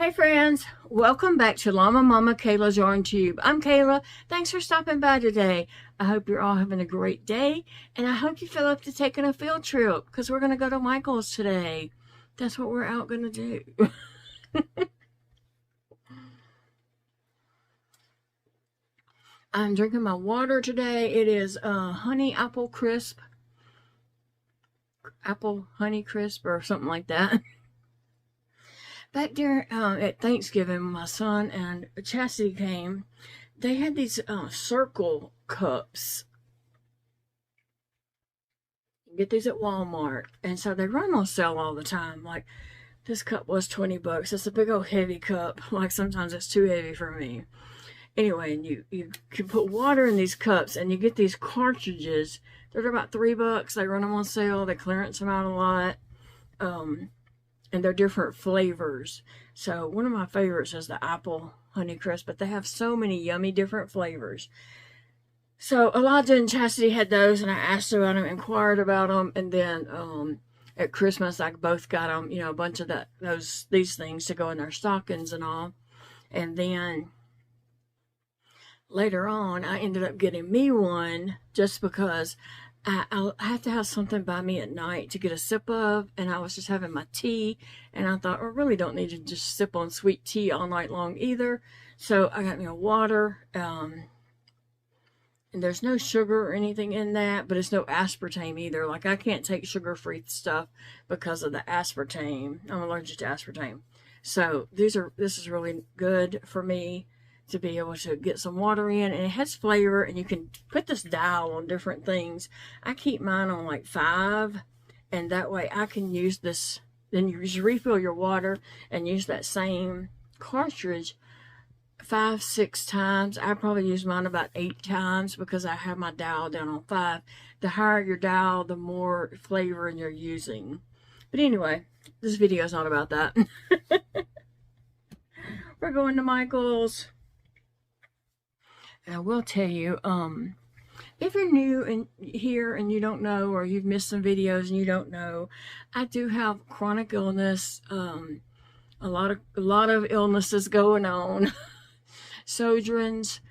Hey friends, welcome back to Llama Mama Kayla's Yarn Tube. I'm Kayla. Thanks for stopping by today. I hope you're all having a great day, and I hope you feel up to taking a field trip because we're going to go to Michael's today. That's what we're out going to do. I'm drinking my water today. It is honey apple crisp, apple honey crisp or something like that. Back there at Thanksgiving, my son and Chastity came. They had these circle cups. You get these at Walmart, and so they run on sale all the time. Like this cup was $20. It's a big old heavy cup. Like sometimes it's too heavy for me. Anyway, and you can put water in these cups, and you get these cartridges. They're about $3. They run them on sale. They clearance them out a lot. And they're different flavors. So one of my favorites is the apple honey crisp, but they have so many yummy different flavors. So Elijah and Chastity had those, and I asked about them, inquired about them, and then at Christmas I both got them, you know, a bunch of these things to go in their stockings and all. And then later on I ended up getting me one just because I have to have something by me at night to get a sip of, and I was just having my tea, and I thought I really don't need to just sip on sweet tea all night long either. So I got me a water, and there's no sugar or anything in that, but it's no aspartame either. Like I can't take sugar-free stuff because of the aspartame. I'm allergic to aspartame. So this is really good for me to be able to get some water in, and it has flavor, and you can put this dial on different things. I keep mine on like 5, and that way I can use this. Then you just refill your water and use that same cartridge 5-6 times. I probably use mine about 8 times because I have my dial down on 5. The higher your dial, the more flavor you're using. But anyway, this video is not about that. We're going to Michael's. And I will tell you, if you're new here and you don't know, or you've missed some videos and you don't know, I do have chronic illness, a lot of illnesses going on. Sjögren's,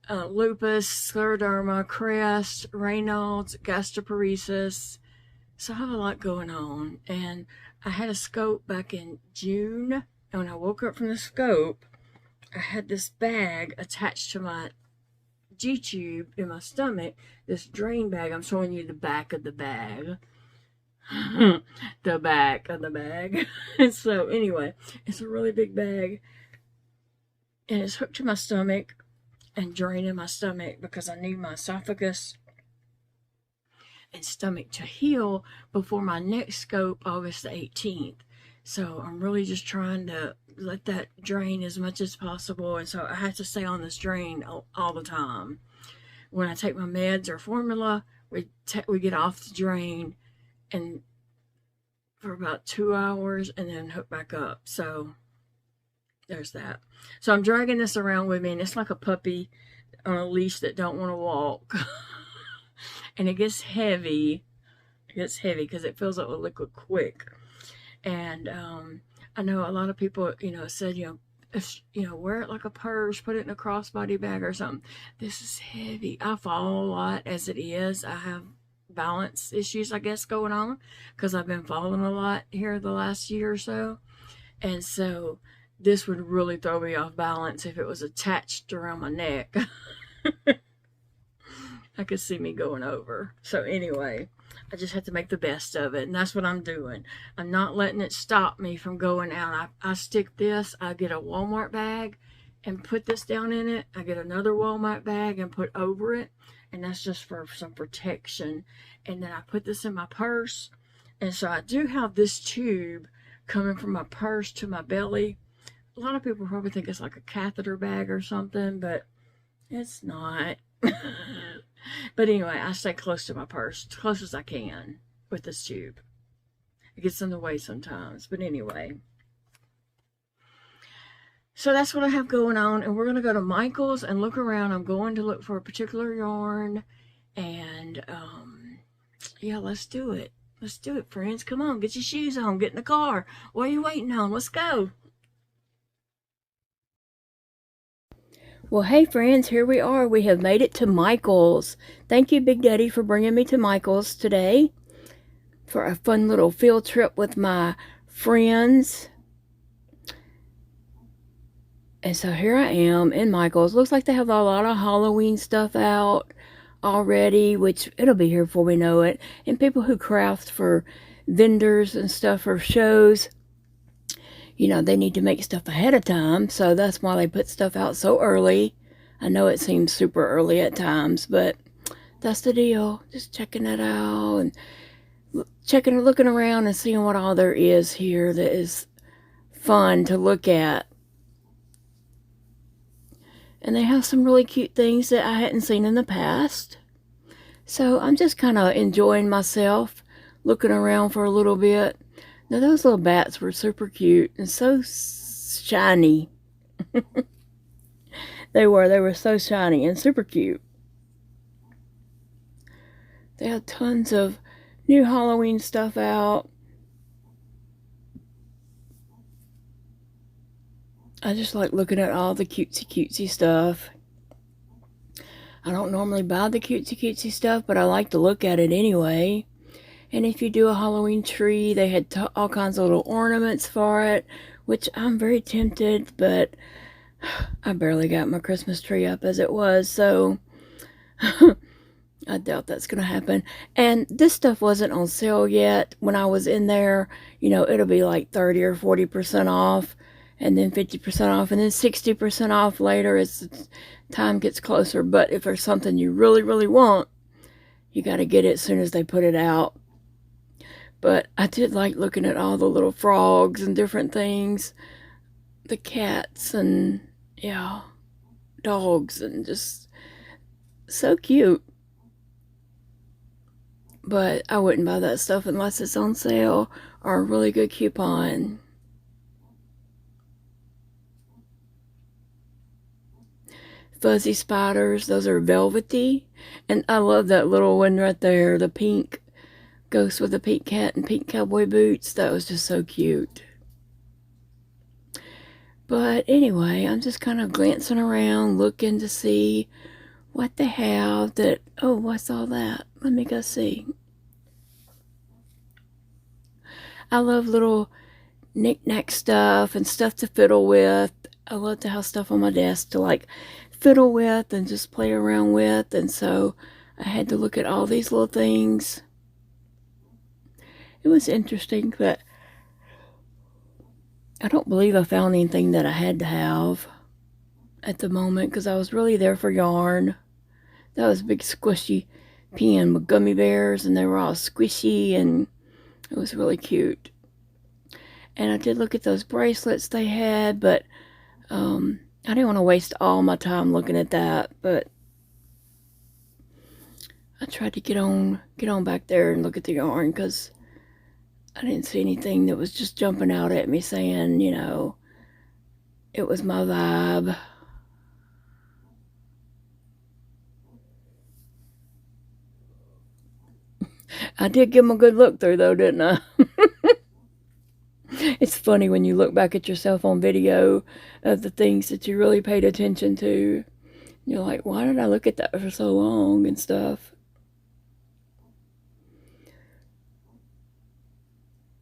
Lupus, Scleroderma, CREST, Raynaud's, Gastroparesis. So I have a lot going on. And I had a scope back in June, and when I woke up from the scope, I had this bag attached to my G-tube in my stomach, this drain bag. I'm showing you the back of the bag. The back of the bag. And so anyway, it's a really big bag, and it's hooked to my stomach and draining my stomach because I need my esophagus and stomach to heal before my next scope, August the 18th. So I'm really just trying to let that drain as much as possible, and so I have to stay on this drain all the time. When I take my meds or formula, we get off the drain and for about 2 hours and then hook back up. So there's that. So I'm dragging this around with me, and it's like a puppy on a leash that don't want to walk. And it gets heavy. It gets heavy because it fills up with liquid quick. And I know a lot of people, said, wear it like a purse, put it in a crossbody bag or something. This is heavy. I fall a lot as it is. I have balance issues, I guess, going on because I've been falling a lot here the last year or so. And so this would really throw me off balance if it was attached around my neck. I could see me going over. So anyway, I just have to make the best of it, and that's what I'm doing. I'm not letting it stop me from going out. I stick this, I get a Walmart bag and put this down in it. I get another Walmart bag and put over it, and that's just for some protection. And then I put this in my purse, and so I do have this tube coming from my purse to my belly. A lot of people probably think it's like a catheter bag or something, but it's not. But anyway, I stay close to my purse, as close as I can with this tube. It gets in the way sometimes, but anyway. So that's what I have going on, and we're going to go to Michael's and look around. I'm going to look for a particular yarn, and yeah, let's do it. Let's do it, friends. Come on, get your shoes on, get in the car. What are you waiting on? Let's go. Well, hey friends, here we are. We have made it to Michael's. Thank you, Big Daddy, for bringing me to Michael's today for a fun little field trip with my friends. And so here I am in Michael's. Looks like they have a lot of Halloween stuff out already, which it'll be here before we know it. And people who craft for vendors and stuff for shows, you know, they need to make stuff ahead of time, so that's why they put stuff out so early. I know it seems super early at times, but that's the deal. Just checking it out and looking around and seeing what all there is here that is fun to look at. And they have some really cute things that I hadn't seen in the past. So I'm just kind of enjoying myself, looking around for a little bit. Now those little bats were super cute and so shiny. They were so shiny and super cute. They had tons of new Halloween stuff out. I just like looking at all the cutesy stuff. I don't normally buy the cutesy stuff, but I like to look at it anyway. And if you do a Halloween tree, they had all kinds of little ornaments for it, which I'm very tempted, but I barely got my Christmas tree up as it was, so I doubt that's going to happen. And this stuff wasn't on sale yet. When I was in there, you know, it'll be like 30 or 40% off, and then 50% off, and then 60% off later as time gets closer. But if there's something you really, really want, you got to get it as soon as they put it out. But I did like looking at all the little frogs and different things. The cats and, yeah, dogs, and just so cute. But I wouldn't buy that stuff unless it's on sale or a really good coupon. Fuzzy spiders, those are velvety. And I love that little one right there, the pink ghost with a pink cat and pink cowboy boots. That was just so cute. But anyway, I'm just kind of glancing around, looking to see what they have that, oh, what's all that? Let me go see. I love little knick-knack stuff and stuff to fiddle with. I love to have stuff on my desk to like fiddle with and just play around with. And so I had to look at all these little things. It was interesting, but I don't believe I found anything that I had to have at the moment because I was really there for yarn. That was a big squishy pen with gummy bears, and they were all squishy, and it was really cute. And I did look at those bracelets they had, but I didn't want to waste all my time looking at that. But I tried to get on back there and look at the yarn because I didn't see anything that was just jumping out at me saying, you know, it was my vibe. I did give them a good look through though, didn't I? It's funny when you look back at yourself on video of the things that you really paid attention to. You're like, why did I look at that for so long and stuff?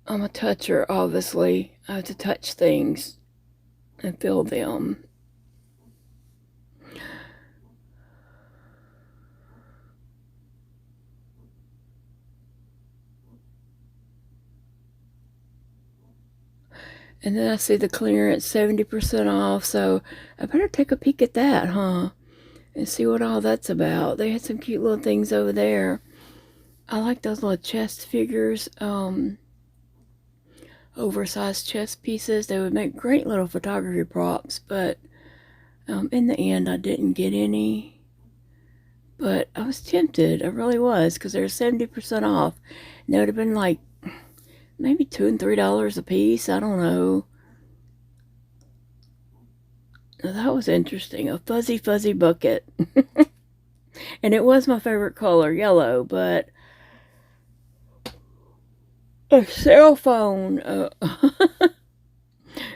I'm a toucher, obviously. I have to touch things and feel them. And then I see the clearance 70% off, so I better take a peek at that, huh? And see what all that's about. They had some cute little things over there. I like those little chest figures, oversized chest pieces. They would make great little photography props, but in the end I didn't get any. But I was tempted, I really was, because they're 70% off. And they would have been like maybe $2 and $3 a piece. I don't know. That was interesting. A fuzzy bucket. And it was my favorite color, yellow, but a cell phone.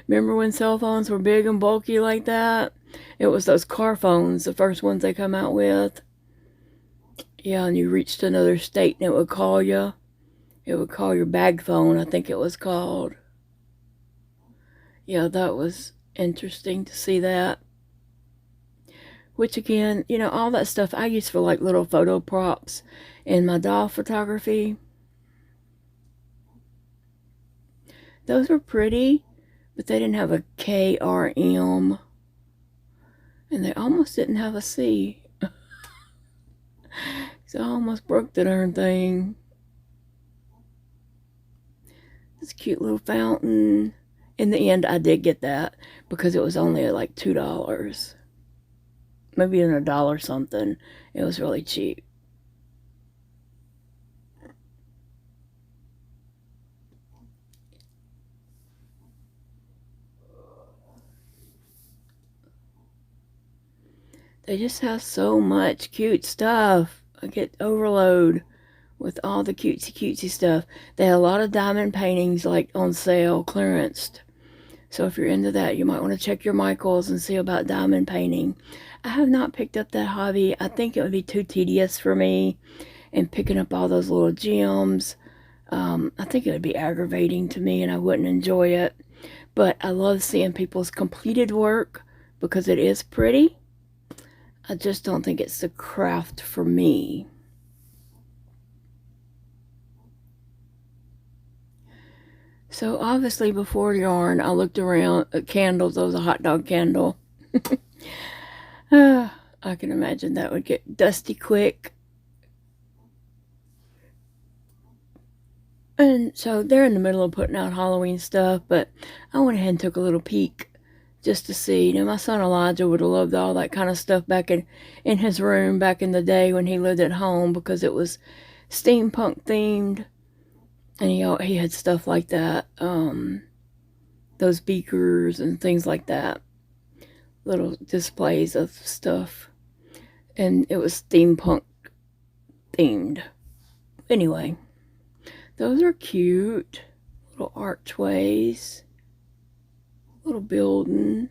Remember when cell phones were big and bulky like that? It was those car phones, the first ones they come out with. Yeah, and you reached another state and it would call you. It would call your bag phone, I think it was called. Yeah, that was interesting to see that. Which again, you know, all that stuff I use for like little photo props in my doll photography. Those were pretty, but they didn't have a K or M. And they almost didn't have a C. So I almost broke the darn thing. This cute little fountain. In the end, I did get that because it was only like $2. Maybe even $1 something. It was really cheap. They just have so much cute stuff. I get overload with all the cutesy stuff. They have a lot of diamond paintings like on sale, clearanced. So if you're into that, you might want to check your Michaels and see about diamond painting. I have not picked up that hobby. I think it would be too tedious for me, and picking up all those little gems. I think it would be aggravating to me and I wouldn't enjoy it. But I love seeing people's completed work because it is pretty. I just don't think it's the craft for me. So obviously before yarn, I looked around at candles. There was a hot dog candle. I can imagine that would get dusty quick. And so they're in the middle of putting out Halloween stuff, but I went ahead and took a little peek just to see. You know, my son Elijah would have loved all that kind of stuff back in his room back in the day when he lived at home, because it was steampunk themed. And he had stuff like that, those beakers and things like that, little displays of stuff, and it was steampunk themed. Anyway, those are cute, little archways, little building.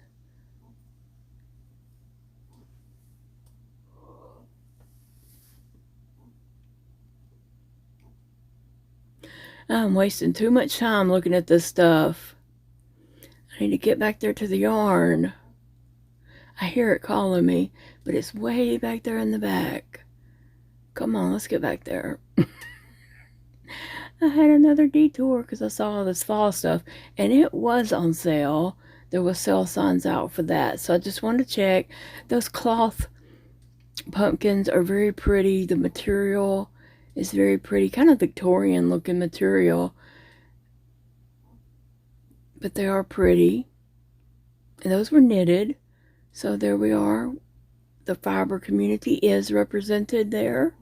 I'm wasting too much time looking at this stuff. I need to get back there to the yarn. I hear it calling me, but it's way back there in the back. Come on, let's get back there. I had another detour because I saw all this fall stuff, and it was on sale. There was sale signs out for that, so I just wanted to check. Those cloth pumpkins are very pretty. The material is very pretty, kind of Victorian looking material, but they are pretty. And those were knitted, so there we are. The fiber community is represented there.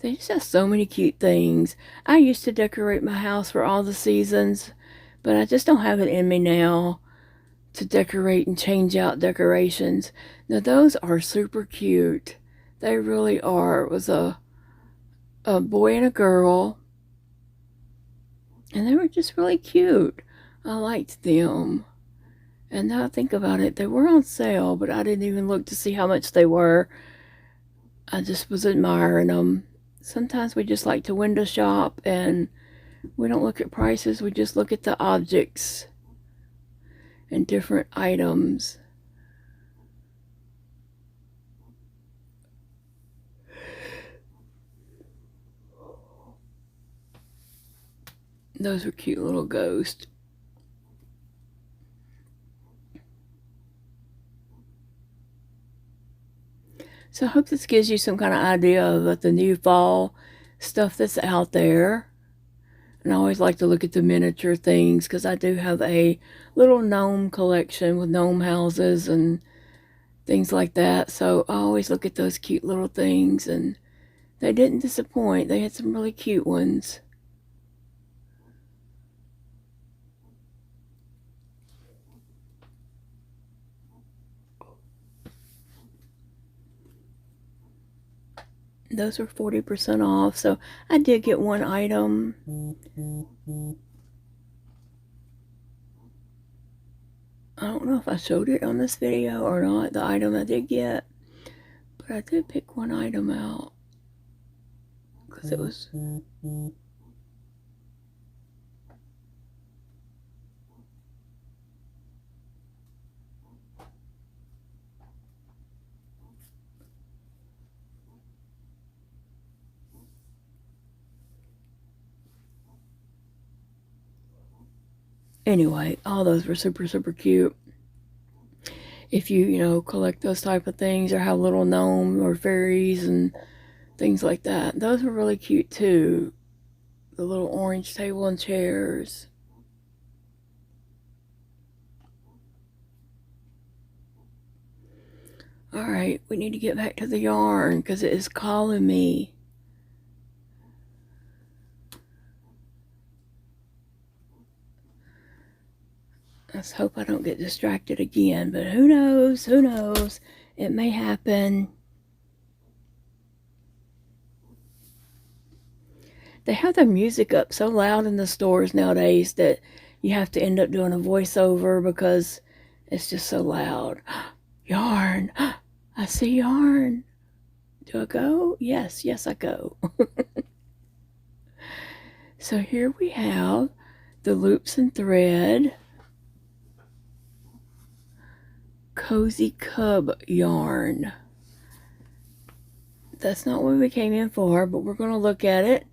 They just have so many cute things. I used to decorate my house for all the seasons, but I just don't have it in me now to decorate and change out decorations. Now those are super cute. They really are. It was a boy and a girl, and they were just really cute. I liked them. And now I think about it, they were on sale, but I didn't even look to see how much they were. I just was admiring them. Sometimes we just like to window shop and we don't look at prices, we just look at the objects and different items. Those are cute little ghosts. So I hope this gives you some kind of idea of the new fall stuff that's out there. And I always like to look at the miniature things because I do have a little gnome collection with gnome houses and things like that. So I always look at those cute little things, and they didn't disappoint. They had some really cute ones. Those were 40% off, so I did get one item. I don't know if I showed it on this video or not, the item I did get. But I did pick one item out. Because it was... Anyway, all those were super, super cute. If you collect those type of things or have little gnome or fairies and things like that. Those were really cute too. The little orange table and chairs. Alright, we need to get back to the yarn because it is calling me. Let's hope I don't get distracted again, but who knows? Who knows? It may happen. They have the music up so loud in the stores nowadays that you have to end up doing a voiceover because it's just so loud. Yarn. I see yarn. Do I go? Yes, I go. So here we have the loops and thread Cozy Cub yarn. That's not what we came in for, but we're going to look at it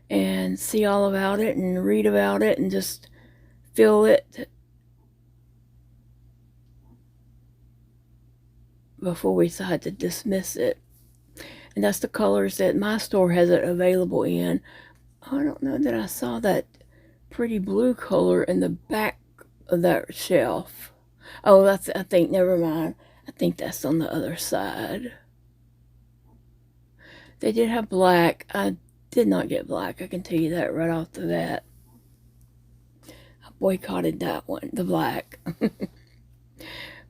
and see all about it and read about it and just feel it before we decide to dismiss it. And that's the colors that my store has it available in. I don't know that I saw that pretty blue color in the back of that shelf. Oh, that's, I think, never mind. I think that's on the other side. They did have black. I did not get black. I can tell you that right off the bat. I boycotted that one, the black.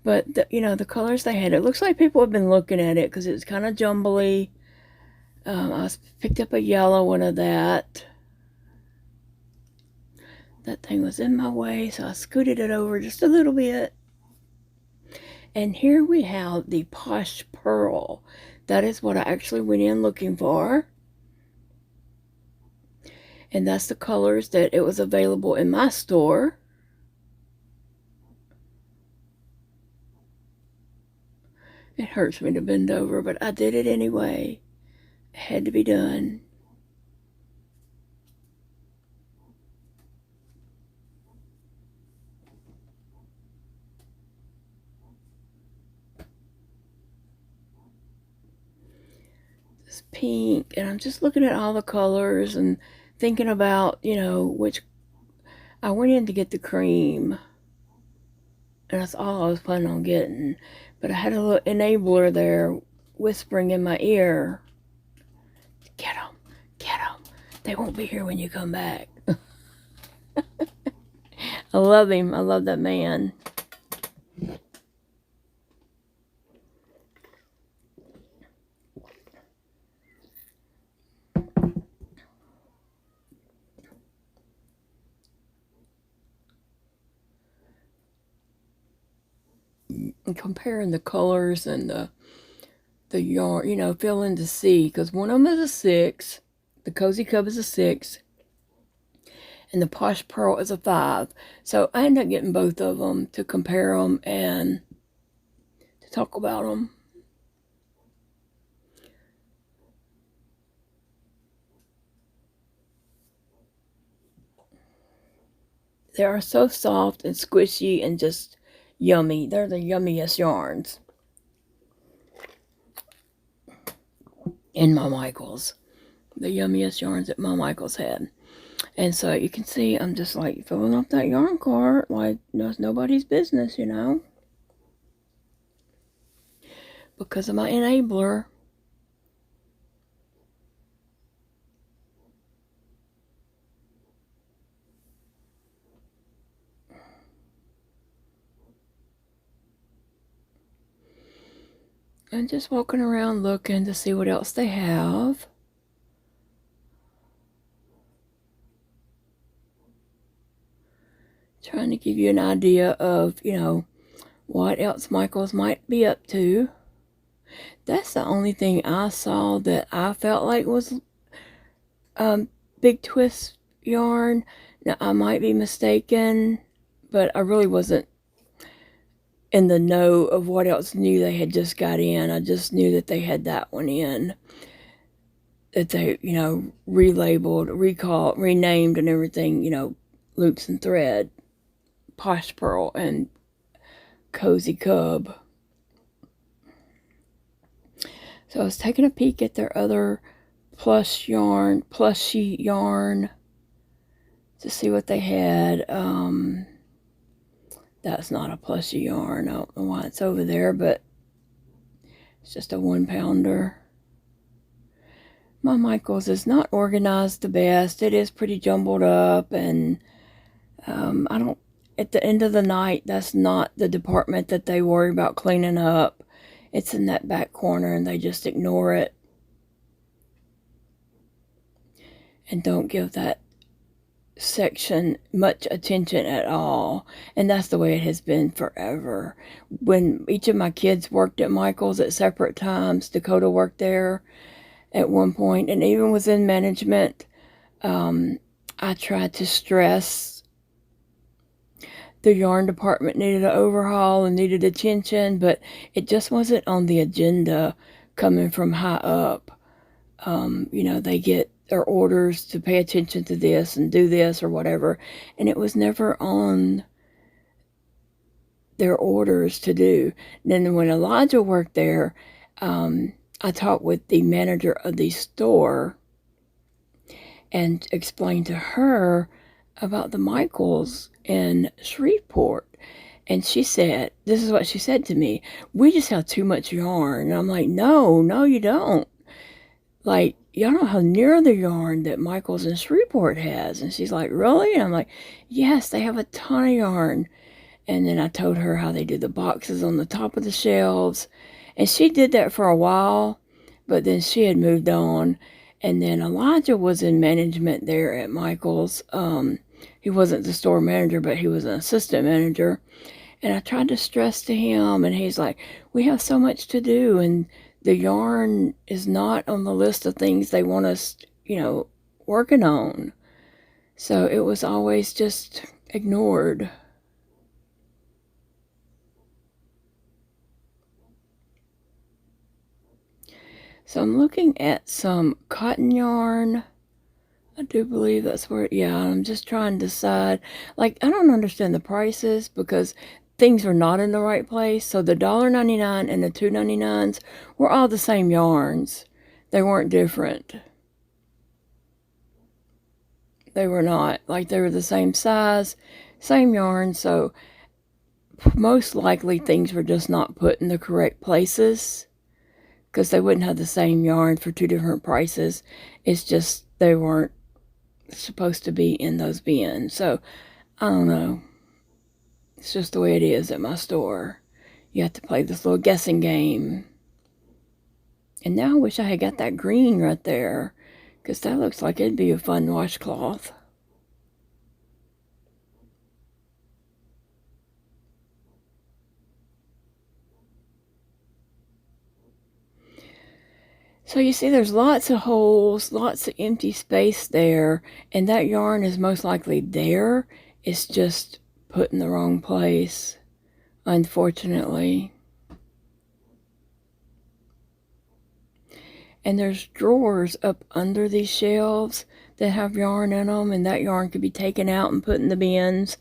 But, the colors they had, it looks like people have been looking at it because it's kind of jumbly. I picked up a yellow one of that. That thing was in my way, so I scooted it over just a little bit. And here we have the Posh Purl. That is what I actually went in looking for. And that's the colors that it was available in my store. It hurts me to bend over, but I did it anyway. It had to be done. This pink, and I'm just looking at all the colors and thinking about, which I went in to get the cream. And that's all I was planning on getting. But I had a little enabler there whispering in my ear. Get them. Get them. They won't be here when you come back. I love him. I love that man. And comparing the colors and the yarn, feeling to see, because one of them is a 6, the Cozy Cub is a 6, and the Posh Purl is a 5. So I ended up getting both of them to compare them and to talk about them. They are so soft and squishy and just yummy. They're the yummiest yarns in my Michaels. The yummiest yarns that my Michaels had. And so you can see I'm just like filling up that yarn cart like it's nobody's business, because of my enabler. And just walking around looking to see what else they have. Trying to give you an idea of, what else Michaels might be up to. That's the only thing I saw that I felt like was big twist yarn. Now, I might be mistaken, but I really wasn't in the know of what else new they had just got in. I just knew that they had that one in, that they, you know, relabeled, recalled, renamed and everything, you know, Loops and Thread, Posh Purl, and Cozy Cub. So I was taking a peek at their other plushie yarn to see what they had. That's not a plushie yarn. I don't know why it's over there, but it's just a 1-pounder. My Michaels is not organized the best. It is pretty jumbled up, and I don't, at the end of the night, that's not the department that they worry about cleaning up. It's in that back corner, and they just ignore it and don't give that section much attention at all. And that's the way it has been forever. When each of my kids worked at Michaels at separate times, Dakota worked there at one point, and even was in management, I tried to stress the yarn department needed an overhaul and needed attention, but it just wasn't on the agenda coming from high up. You know, they get their orders to pay attention to this and do this or whatever, and it was never on their orders to do. Then when Elijah worked there, I talked with the manager of the store and explained to her about the Michaels in Shreveport. And she said, this is what she said to me: we just have too much yarn. And I'm like, no, you don't. Like, y'all don't have near the yarn that Michaels in Shreveport has. And she's like, really? And I'm like, yes, they have a ton of yarn. And then I told her how they do the boxes on the top of the shelves. And she did that for a while, but then she had moved on. And then Elijah was in management there at Michaels. He wasn't the store manager, but he was an assistant manager. And I tried to stress to him, and he's like, we have so much to do, and the yarn is not on the list of things they want us, you know, working on. So it was always just ignored. So I'm looking at some cotton yarn. I do believe that's where, yeah, I'm just trying to decide. Like, I don't understand the prices because things were not in the right place. So the $1.99 and the $2.99s were all the same yarns. They weren't different. They were not. Like, they were the same size, same yarn. So most likely things were just not put in the correct places, because they wouldn't have the same yarn for two different prices. It's just they weren't supposed to be in those bins. So I don't know. It's just the way it is at my store. You have to play this little guessing game. And now I wish I had got that green right there, because that looks like it'd be a fun washcloth. So you see there's lots of holes, lots of empty space there, and that yarn is most likely there. It's just put in the wrong place, unfortunately. And there's drawers up under these shelves that have yarn in them, and that yarn could be taken out and put in the bins,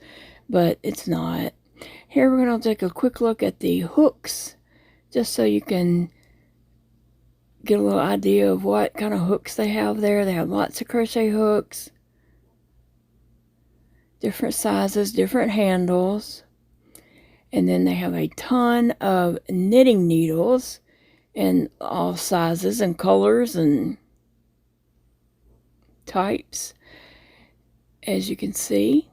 but it's not. Here we're going to take a quick look at the hooks, just so you can get a little idea of what kind of hooks they have there. They have lots of crochet hooks, different sizes, different handles, and then they have a ton of knitting needles in all sizes and colors and types, as you can see.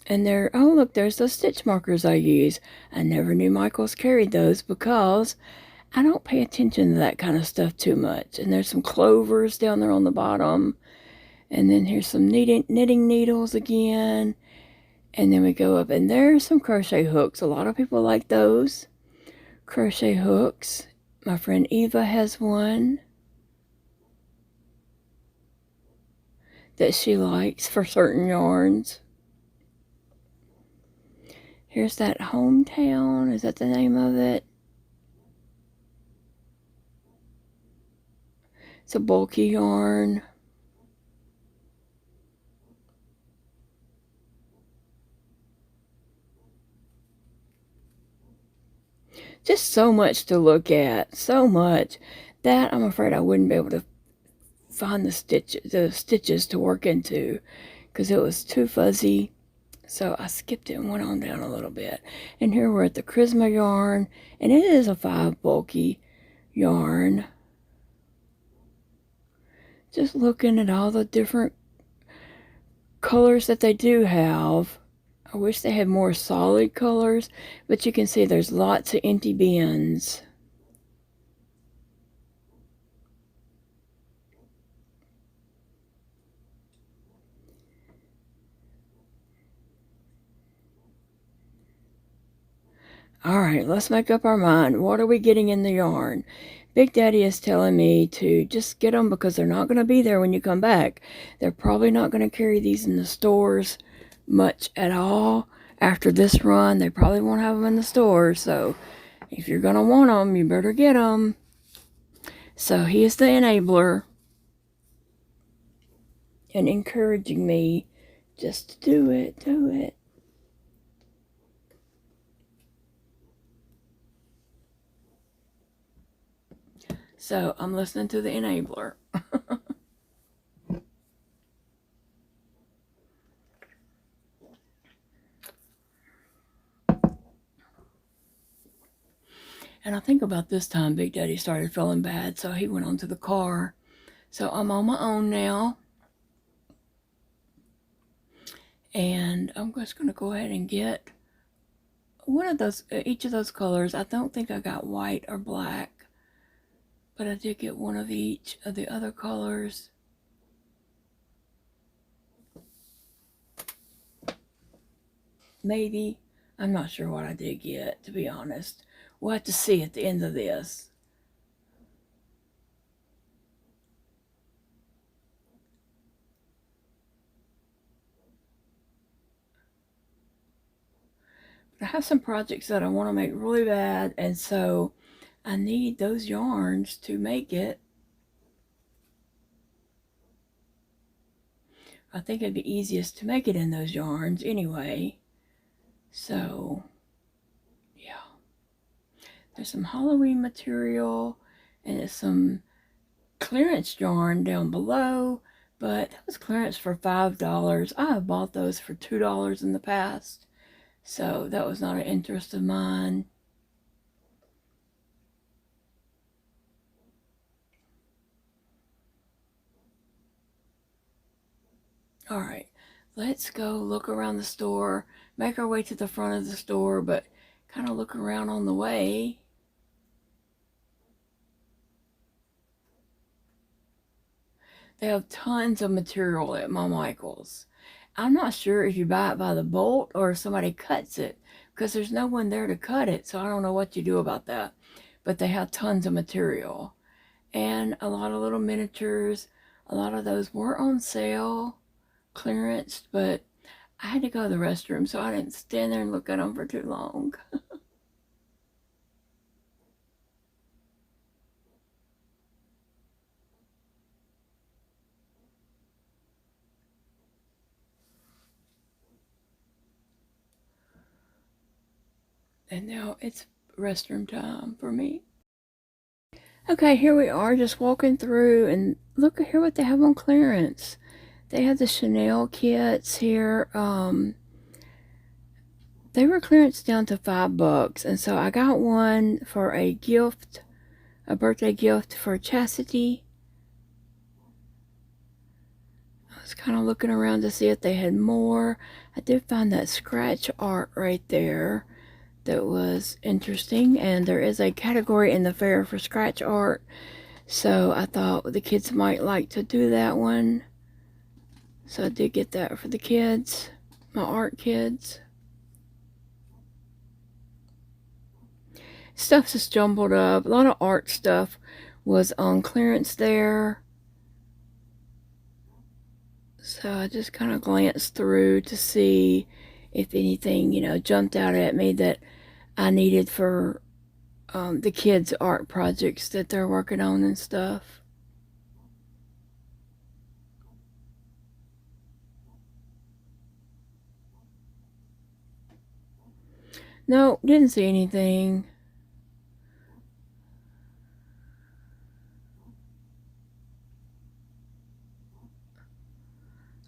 And there, oh look, there's those stitch markers I use. I never knew Michaels carried those because I don't pay attention to that kind of stuff too much. And there's some clovers down there on the bottom. And then here's some knitting needles again. And then we go up, and there's some crochet hooks. A lot of people like those crochet hooks. My friend Eva has one that she likes for certain yarns. Here's that Hometown. Is that the name of it? It's a bulky yarn. Just so much to look at. So much. That I'm afraid I wouldn't be able to find the stitches to work into because it was too fuzzy. So I skipped it and went on down a little bit. And here we're at the Charisma yarn. And it is a 5 bulky yarn. Just looking at all the different colors that they do have. I wish they had more solid colors, but you can see there's lots of empty bins. All right, let's make up our mind. What are we getting in the yarn? Big Daddy is telling me to just get them because they're not going to be there when you come back. They're probably not going to carry these in the stores much at all. After this run, they probably won't have them in the stores. So if you're going to want them, you better get them. So he is the enabler and encouraging me just to do it, do it. So I'm listening to the enabler. And I think about this time Big Daddy started feeling bad, so he went onto the car. So I'm on my own now. And I'm just going to go ahead and get one of those, each of those colors. I don't think I got white or black, but I did get one of each of the other colors. Maybe. I'm not sure what I did get, to be honest. We'll have to see at the end of this. But I have some projects that I want to make really bad, and so I need those yarns to make it. I think it'd be easiest to make it in those yarns anyway. So, yeah. There's some Halloween material, and there's some clearance yarn down below, but that was clearance for $5. I have bought those for $2 in the past, so that was not an interest of mine. All right, let's go look around the store, make our way to the front of the store, but kind of look around on the way. They have tons of material at my Michael's. I'm not sure if you buy it by the bolt or if somebody cuts it, because there's no one there to cut it, so I don't know what you do about that. But they have tons of material and a lot of little miniatures. A lot of those were on sale, clearance, but I had to go to the restroom, so I didn't stand there and look at them for too long. And now it's restroom time for me. Okay, here we are just walking through, and look at here what they have on clearance. They have the Chanel kits here. They were clearance down to $5, and so I got one for a gift, a birthday gift for Chastity. I was kind of looking around to see if they had more. I did find that scratch art right there that was interesting, and there is a category in the fair for scratch art, so I thought the kids might like to do that one, so I did get that for the kids. my art kids. Stuff's just jumbled up. A lot of art stuff was on clearance there. So I just kind of glanced through to see if anything, you know, jumped out at me that I needed for the kids' art projects that they're working on and stuff. No, didn't see anything.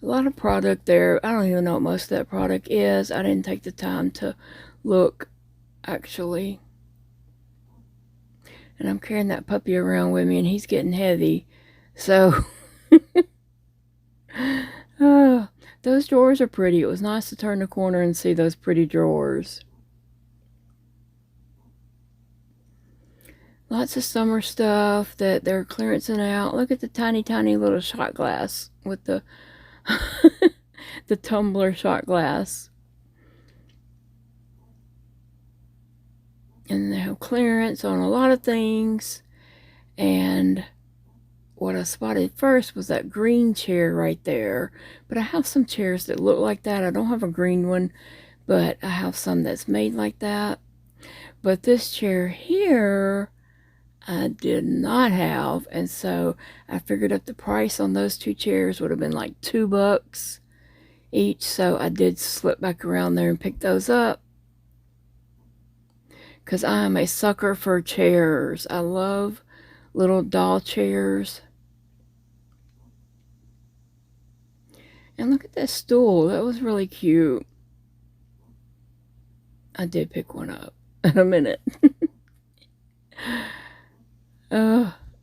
A lot of product there. I don't even know what most of that product is. I didn't take the time to look, actually. And I'm carrying that puppy around with me, and he's getting heavy. So, those drawers are pretty. It was nice to turn the corner and see those pretty drawers. Lots of summer stuff that they're clearancing out. Look at the tiny, tiny little shot glass with the the tumbler shot glass. And they have clearance on a lot of things. And what I spotted first was that green chair right there. But I have some chairs that look like that. I don't have a green one, but I have some that's made like that. But this chair here, I did not have, and so I figured up the price on those two chairs would have been like $2 each, so I did slip back around there and pick those up because I am a sucker for chairs. I love little doll chairs. And look at that stool. That was really cute. I did pick one up in a minute.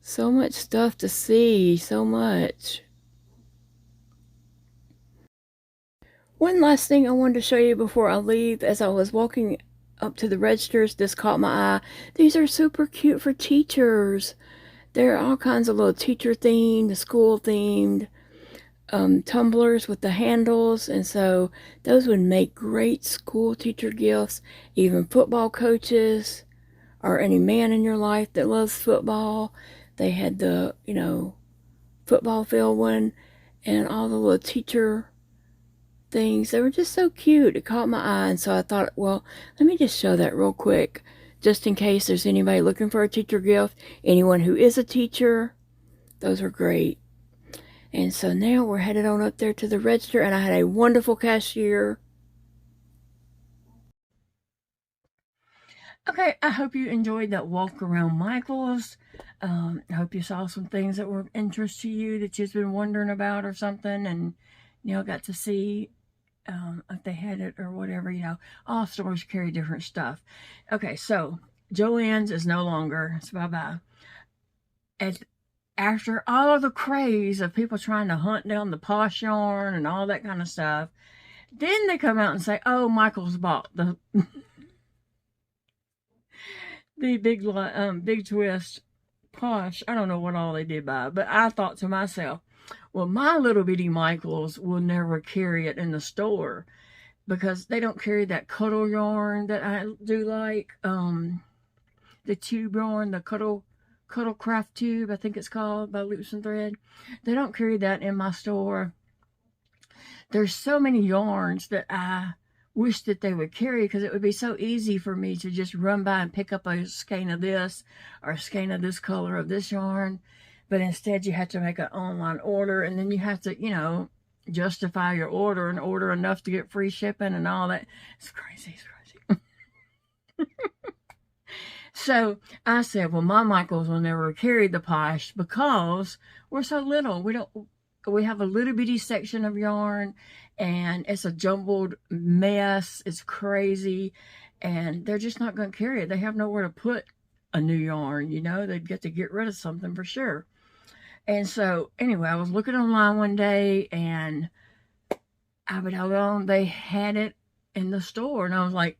So much stuff to see, so much. One last thing I wanted to show you before I leave. As I was walking up to the registers, this caught my eye. These are super cute for teachers. There are all kinds of little teacher themed, school themed tumblers with the handles, and so those would make great school teacher gifts. Even football coaches or any man in your life that loves football. They had the, you know, football field one and all the little teacher things. They were just so cute. It caught my eye, and so I thought, well, let me just show that real quick, just in case there's anybody looking for a teacher gift. Anyone who is a teacher, those are great. And so now we're headed on up there to the register, and I had a wonderful cashier. Okay, I hope you enjoyed that walk around Michael's. I hope you saw some things that were of interest to you that you've been wondering about or something, and you know, got to see if they had it or whatever. You know, all stores carry different stuff. Okay, so Joann's is no longer. It's bye-bye. And after all of the craze of people trying to hunt down the Posh yarn and all that kind of stuff, then they come out and say, oh, Michael's bought the the big twist Posh. I don't know what all they did buy, but I thought to myself, well, my little bitty Michaels will never carry it in the store because they don't carry that cuddle yarn that I do like. The tube yarn, the cuddle craft tube, I think it's called, by Lupus and Thread. They don't carry that in my store. There's so many yarns that I wish that they would carry, because it would be so easy for me to just run by and pick up a skein of this or a skein of this color of this yarn. But instead you have to make an online order, and then you have to, you know, justify your order and order enough to get free shipping and all that. It's crazy. It's crazy. So I said, well, my Michaels will never carry the Posh because we're so little. We have a little bitty section of yarn, and it's a jumbled mess. It's crazy, and they're just not going to carry it. They have nowhere to put a new yarn, you know. They'd get to get rid of something for sure. And so anyway, I was looking online one day, and they had it in the store, and I was like,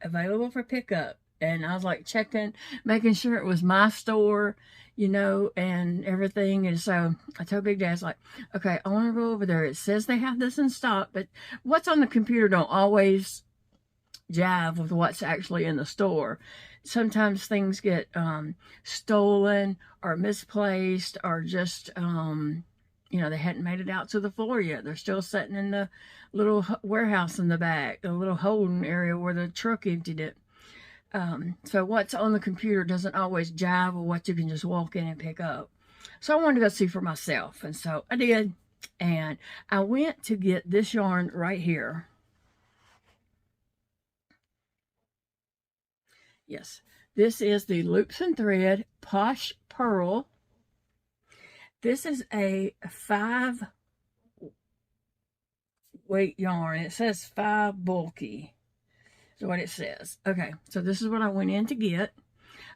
available for pickup. And I was like checking, making sure it was my store, you know, and everything. And so I told Big Dad's like, okay, I want to go over there. It says they have this in stock, but what's on the computer don't always jive with what's actually in the store. Sometimes things get stolen or misplaced, or just you know, they hadn't made it out to the floor yet. They're still sitting in the little warehouse in the back, the little holding area where the truck emptied it. So what's on the computer doesn't always jive with what you can just walk in and pick up. So I wanted to go see for myself, and so I did. And I went to get this yarn right here. Yes, this is the Loops and Thread Posh Purl. This is a 5 weight yarn. It says 5 bulky. Is what it says. Okay, so this is what I went in to get.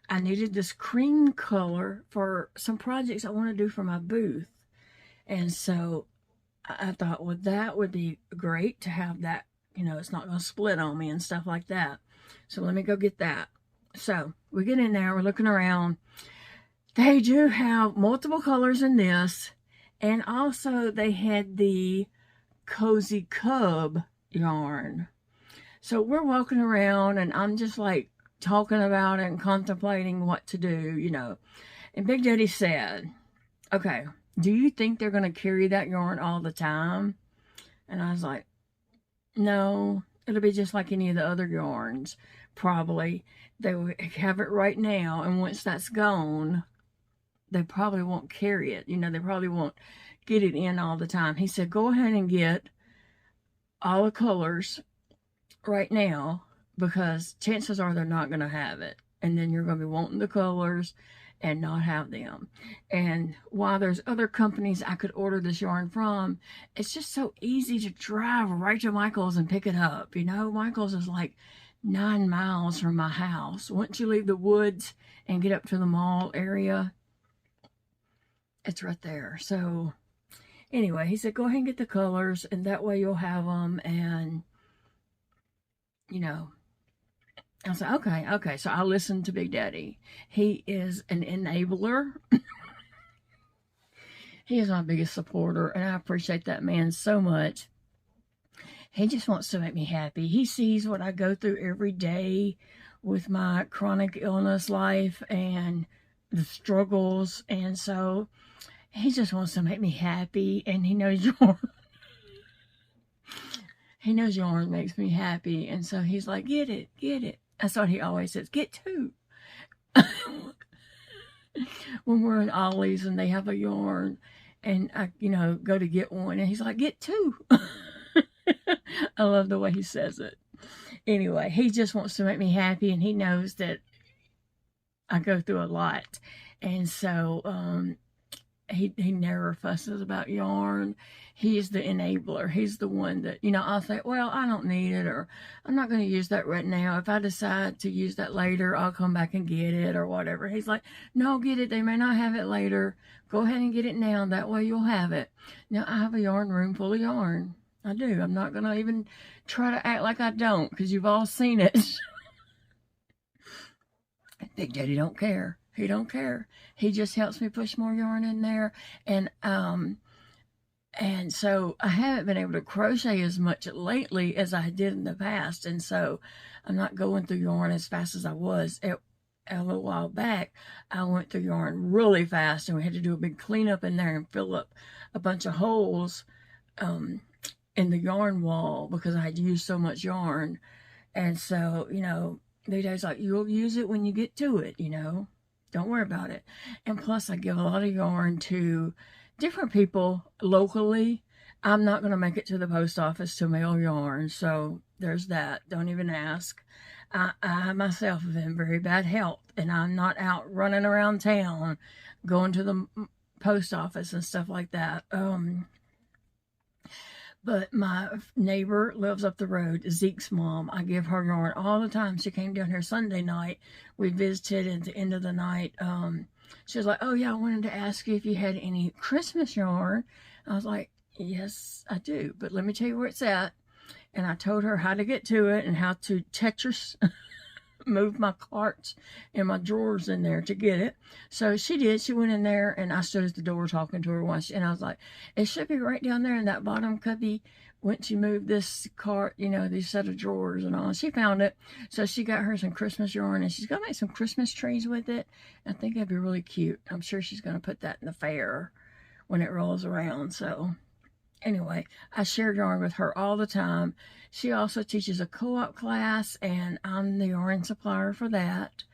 I needed this cream color for some projects I want to do for my booth. And so I thought, well, that would be great to have that, you know, it's not going to split on me and stuff like that. So let me go get that. So we get in there, we're looking around. They do have multiple colors in this, and also they had the Cozy Cub yarn. So we're walking around, and I'm just like talking about it and contemplating what to do, you know. And Big Daddy said, okay, do you think they're going to carry that yarn all the time? And I was like, no, it'll be just like any of the other yarns. Probably they will have it right now, and once that's gone, they probably won't carry it. You know, they probably won't get it in all the time. He said, go ahead and get all the colors right now, because chances are they're not going to have it. And then you're going to be wanting the colors and not have them. And while there's other companies I could order this yarn from, it's just so easy to drive right to Michael's and pick it up. You know, Michael's is like 9 miles from my house. Once you leave the woods and get up to the mall area, it's right there. So anyway, he said, go ahead and get the colors, and that way you'll have them. And, you know, I was like, okay. So I listened to Big Daddy. He is an enabler. He is my biggest supporter, and I appreciate that man so much. He just wants to make me happy. He sees what I go through every day with my chronic illness life and the struggles, and so he just wants to make me happy, and he knows yarn. He knows yarn makes me happy, and so he's like, get it. That's what he always says, get 2. When we're in Ollie's and they have a yarn, and I, you know, go to get one, and he's like, get 2. I love the way he says it. Anyway, he just wants to make me happy, and he knows that I go through a lot, and so he never fusses about yarn. He's the enabler. He's the one that, you know, I'll say, well, I don't need it, or I'm not going to use that right now. If I decide to use that later, I'll come back and get it, or whatever. He's like, no, get it. They may not have it later. Go ahead and get it now. That way you'll have it. Now, I have a yarn room full of yarn. I do. I'm not going to even try to act like I don't, because you've all seen it. Big Daddy don't care. He don't care. He just helps me push more yarn in there. And so I haven't been able to crochet as much lately as I did in the past. And so I'm not going through yarn as fast as I was. A little while back, I went through yarn really fast, and we had to do a big cleanup in there and fill up a bunch of holes in the yarn wall because I had used so much yarn. And so, you know, Big Daddy's like, you'll use it when you get to it, you know. Don't worry about it. And plus, I give a lot of yarn to different people locally. I'm not going to make it to the post office to mail yarn, so there's that. Don't even ask. I myself am in very bad health, and I'm not out running around town going to the post office and stuff like that. But my neighbor lives up the road, Zeke's mom. I give her yarn all the time. She came down here Sunday night. We visited at the end of the night. She was like, oh, yeah, I wanted to ask you if you had any Christmas yarn. I was like, yes, I do. But let me tell you where it's at. And I told her how to get to it and how to Tetris move my carts and my drawers in there to get it. So she did. She went in there, and I stood at the door talking to her once, and I was like, it should be right down there in that bottom cubby once you move this cart, you know, these set of drawers and all. And she found it. So she got her some Christmas yarn, and she's going to make some Christmas trees with it. I think it'd be really cute. I'm sure she's going to put that in the fair when it rolls around. So anyway, I share yarn with her all the time. She also teaches a co-op class, and I'm the yarn supplier for that.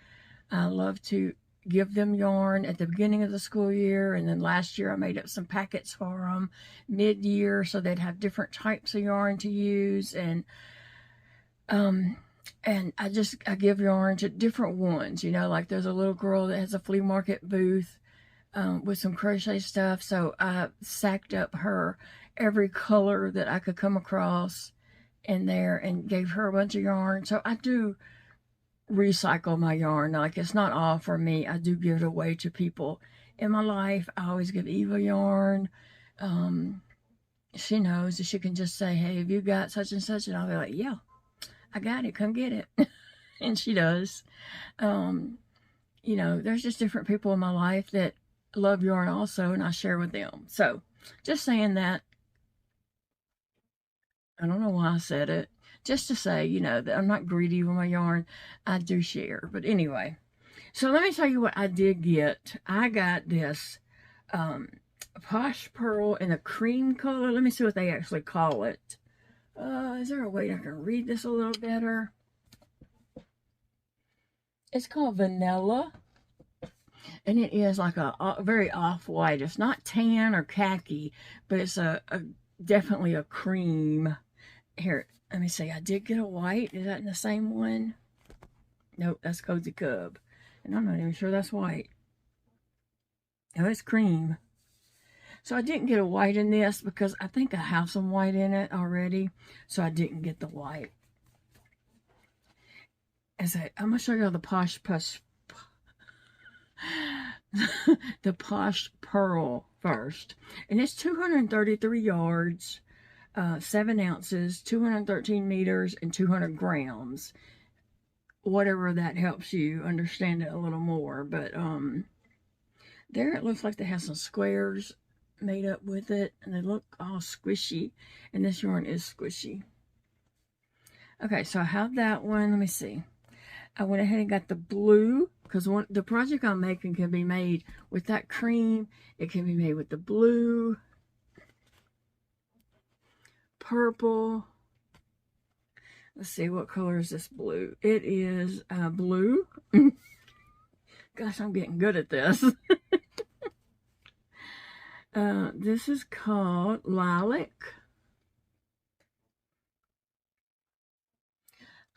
I love to give them yarn at the beginning of the school year, and then last year I made up some packets for them mid-year so they'd have different types of yarn to use, and I give yarn to different ones, you know, like there's a little girl that has a flea market booth with some crochet stuff, so I sacked up her every color that I could come across in there and gave her a bunch of yarn. So I do recycle my yarn. Like, it's not all for me. I do give it away to people in my life. I always give Eva yarn. She knows that she can just say, hey, have you got such and such? And I'll be like, yeah, I got it. Come get it. And she does. You know, there's just different people in my life that love yarn also, and I share with them. So just saying that. I don't know why I said it. Just to say, you know, that I'm not greedy with my yarn. I do share. But anyway, so let me tell you what I did get. I got this Posh Purl in a cream color. Let me see what they actually call it. Is there a way I can read this a little better? It's called Vanilla. And it is like a very off-white. It's not tan or khaki, but it's definitely a cream. Here, let me see. I did get a white. Is that in the same one? Nope, that's Cozy Cub. And I'm not even sure that's white. No, it's cream. So I didn't get a white in this because I think I have some white in it already. So I didn't get the white. I'm going to show you the Posh Purl first. And it's 233 yards. 7 ounces, 213 meters, and 200 grams. Whatever that helps you understand it a little more. But there it looks like they have some squares made up with it, and they look all squishy. And this yarn is squishy. Okay, so I have that one. Let me see. I went ahead and got the blue, because the project I'm making can be made with that cream. It can be made with the blue, purple. Let's see, what color is this blue? It is blue. Gosh, I'm getting good at this. This is called Lilac.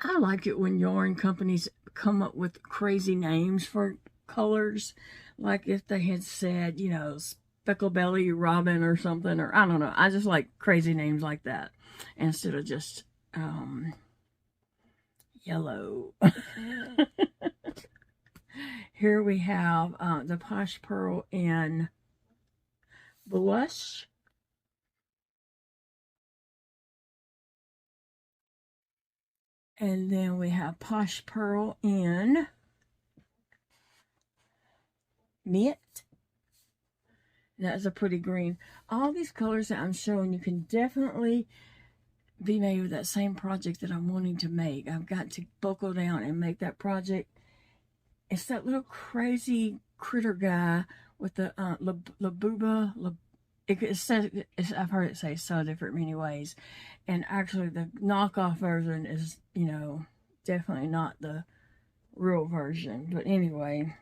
I like it when yarn companies come up with crazy names for colors. Like if they had said, you know, Specklebelly Robin or something, or I don't know. I just like crazy names like that instead of just yellow. Here we have the Posh Purl in Blush. And then we have Posh Purl in Mint. That is a pretty green. All these colors that I'm showing you can definitely be made with that same project that I'm wanting to make. I've got to buckle down and make that project. It's that little crazy critter guy with the Labuba. I've heard it say so different many ways. And actually the knockoff version is, you know, definitely not the real version. But anyway.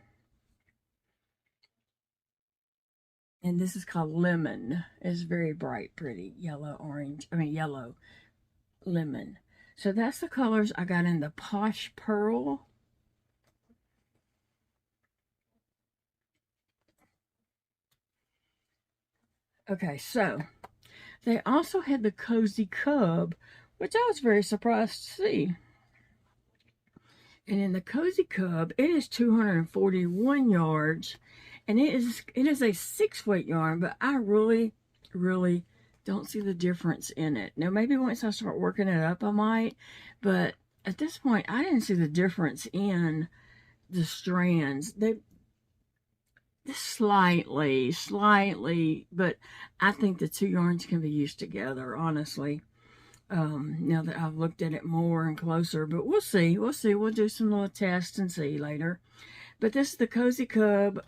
And this is called Lemon. It's very bright, pretty yellow, yellow lemon. So that's the colors I got in the Posh Purl. Okay, so they also had the Cozy Cub, which I was very surprised to see. And in the Cozy Cub, it is 241 yards. And it is a 6-weight yarn, but I really, don't see the difference in it. Now, maybe once I start working it up, I might. But at this point, I didn't see the difference in the strands. They slightly, but I think the two yarns can be used together, honestly. Now that I've looked at it more and closer, but we'll see. We'll do some little tests and see later. But this is the Cozy Cub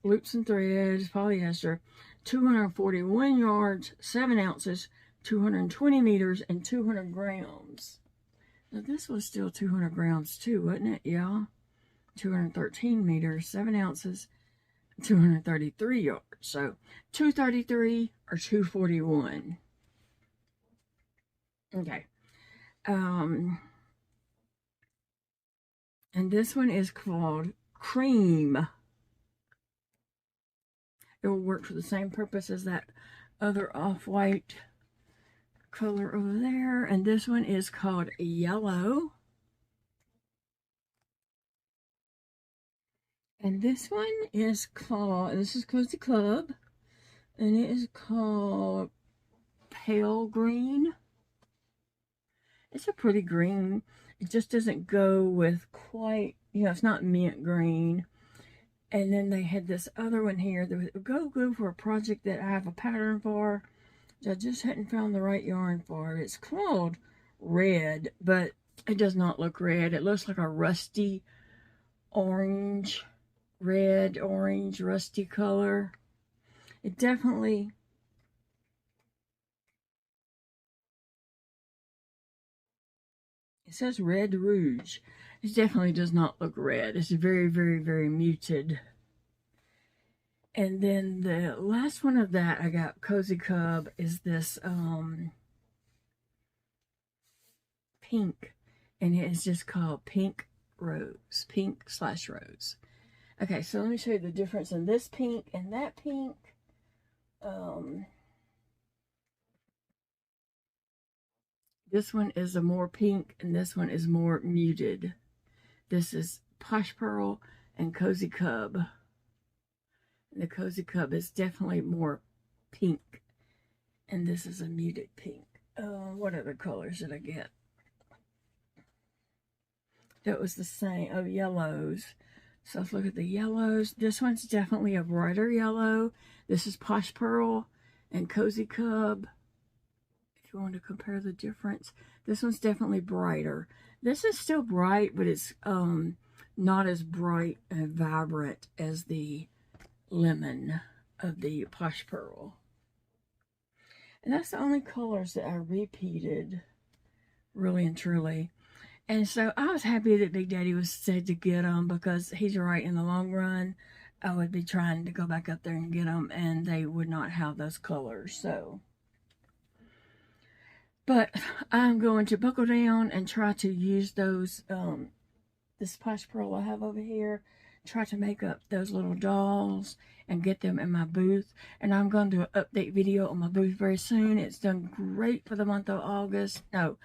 loops and threads polyester, 241 yards, 7 ounces, 220 meters, and 200 grams. Now this was still 200 grams too, wasn't it? Yeah. 213 meters, 7 ounces, 233 yards. So 233 or 241. Okay. And this one is called Cream. It will work for the same purpose as that other off-white color over there. And this one is called Yellow. And this one is called, this is Cozy Club, and it is called Pale Green. It's a pretty green. It just doesn't go with quite, you know, it's not mint green. And then they had this other one here that would go good for a project that I have a pattern for. I just hadn't found the right yarn for. It's called Red, but it does not look red. It looks like a rusty orange, red, orange, rusty color. It definitely, it says Red Rouge. It definitely does not look red. It's very, very, very muted. And then the last one of that I got, Cozy Cub, is this pink. And it is just called Pink Rose. Pink/Rose. Okay, so let me show you the difference in this pink and that pink. This one is a more pink and this one is more muted. This is Posh Purl and Cozy Cub. And the Cozy Cub is definitely more pink. And this is a muted pink. What other colors did I get? That was the same. Oh, yellows. So let's look at the yellows. This one's definitely a brighter yellow. This is Posh Purl and Cozy Cub. If you want to compare the difference, this one's definitely brighter. This is still bright, but it's not as bright and vibrant as the lemon of the Posh Purl. And that's the only colors that I repeated, really and truly. And so I was happy that Big Daddy was said to get them, because he's right, in the long run, I would be trying to go back up there and get them, and they would not have those colors. So, but I'm going to buckle down and try to use those, this Posh Purl I have over here, try to make up those little dolls and get them in my booth. And I'm going to do an update video on my booth very soon. It's done great for the month of August. No,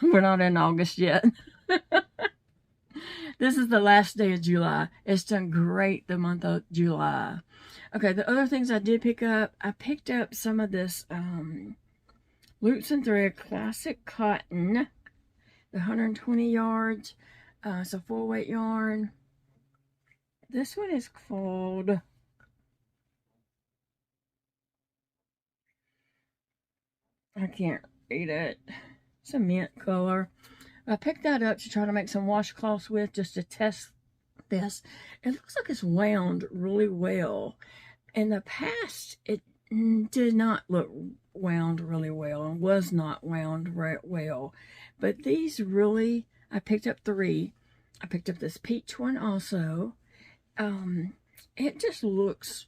we're not in August yet. This is the last day of July. It's done great the month of July. Okay, the other things I did pick up, I picked up some of this Loops and Thread Classic Cotton, the 120 yards. It's a 4-weight yarn. This one is called, I can't read it. It's a mint color. I picked that up to try to make some washcloths with, just to test this. It looks like it's wound really well. In the past, it did not look wound really well and was not wound well. But these really, I picked up 3. I picked up this peach one also. It just looks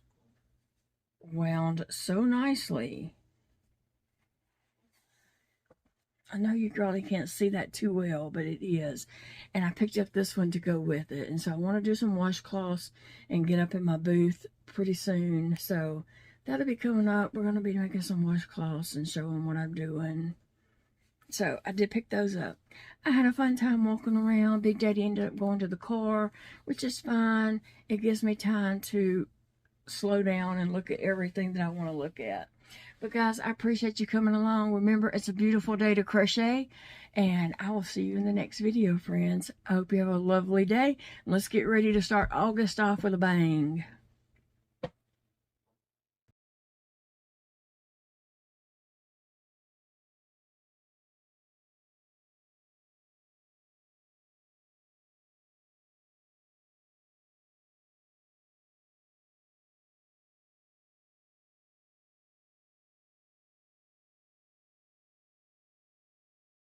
wound so nicely. I know you probably can't see that too well, but it is. And I picked up this one to go with it. And so I want to do some washcloths and get up in my booth pretty soon. So that'll be coming up. We're going to be making some washcloths and showing what I'm doing. So I did pick those up. I had a fun time walking around. Big Daddy ended up going to the car, which is fine. It gives me time to slow down and look at everything that I want to look at. But guys, I appreciate you coming along. Remember, it's a beautiful day to crochet, and I will see you in the next video, friends. I hope you have a lovely day, and let's get ready to start August off with a bang.